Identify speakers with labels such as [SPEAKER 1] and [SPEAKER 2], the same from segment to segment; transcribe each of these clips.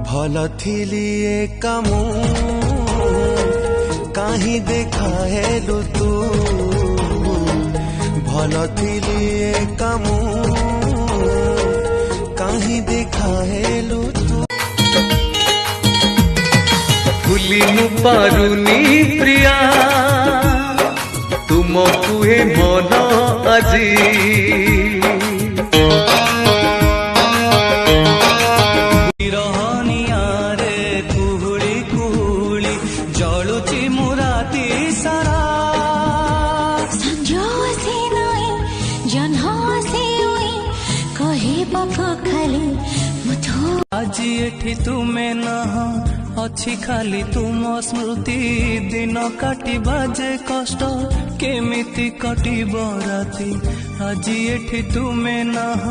[SPEAKER 1] भल थिली कामू कहीं देखा हेलु तू भल थिली कामू कहीं देखा हेलु तू
[SPEAKER 2] भूली मु पारुनी प्रिया तुम कुहे मन आजी
[SPEAKER 3] आज एठी तुमे नह अच्छी खाली तुम स्मृति दिन काटी बाजे कष्ट केमिति कटिब राति आज एठी तुमे नह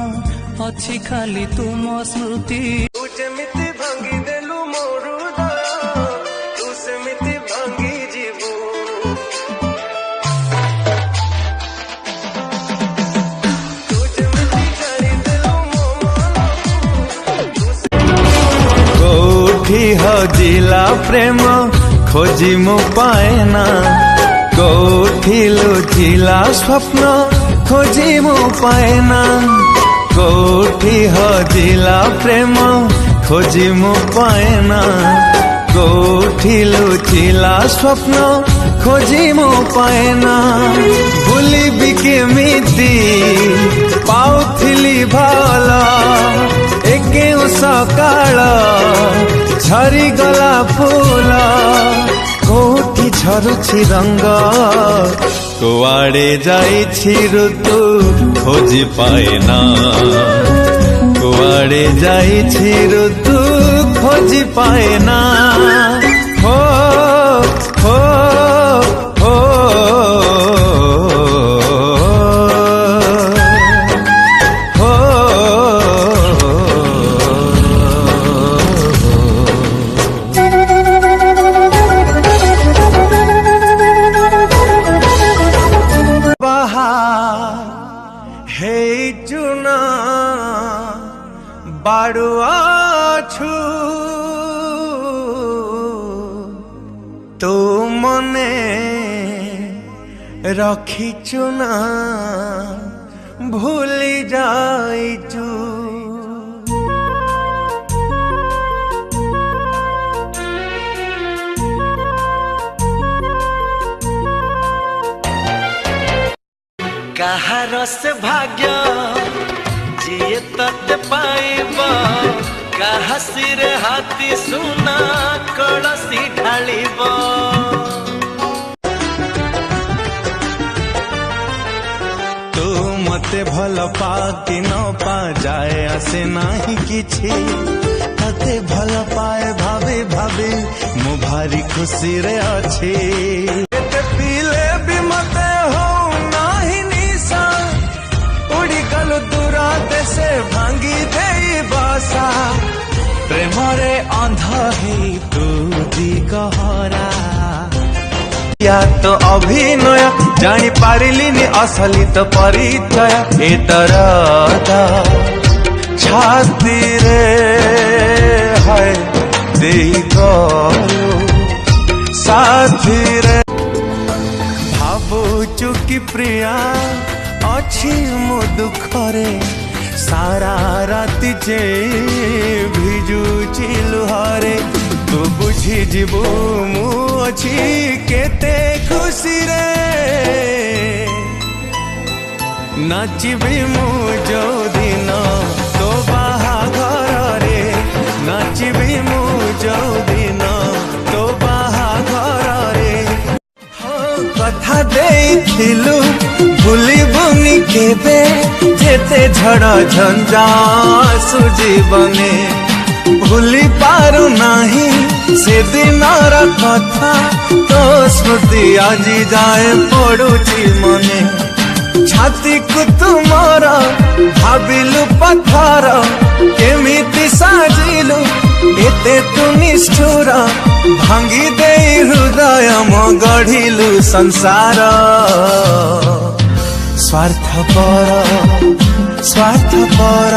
[SPEAKER 3] अच्छी खाली तुम स्मृति
[SPEAKER 1] जेमिति भांगी देलु मोर हृदय तू सेमिति भांगी जीवु
[SPEAKER 4] हजिला प्रेम खोजी मु पाएना कोठी लुचिला स्वप्न खोजी मु पाएना कोठी हजिला प्रेम खोजी मु पाएना कोठी लुचिला स्वप्न खोजी मु पाएना भूली भी केमिति पाउथिली भाला एके सकाळ झरी गला फूल कोठी झरुछि रंग कुआड़े जाइछि ऋतु खोजी पाएना कुआड़े जाइछि ऋतु खोजी पाएना हो हो हो हे चुना बाड़ुआ छु तो मने रखी चुना भूली जाइचु
[SPEAKER 1] कहार से भाग्य जिए तते पाइब कहा सिरे हाथी सुना कलसी ढालिब
[SPEAKER 4] तू मते भल पा कि न पा जाए आसे नाही किछि तते भल पाए भाभी भाभी मु भारी खुशी रे अछि पीले भी मते हो नाही निशा उड़ी गलु दूरा देशे भांगी देई बासा प्रेम रे अंध ही तू दी कहरा या तो अभिनय जानी पारिलिनी असली तो परिचय ए तरदा छाती रे है देई गयो साथी रे भाबुचु कि प्रिया अछि मो दुखरे सारा राति जे भिजुची लुहारे तू बुझी जीवु मु अछि केते खुशी रे नाचिबी मु जो दिन तो बाहाघर रे नाचिबी मु जो दिन तो बाहाघर रे कथा देखिलु भूलिबुनि केबे जेते झड़ झंझा सुजीवने भूली पारु नाही से दिनर कथा तो स्मृति आजी जाए पड़ुची मने छाती को तुमर भाविलु पथर केमिति साजिलु एते तू निष्ठुर भांगी दे हृदय म गढ़िलु संसार स्वार्थपर स्वार्थपर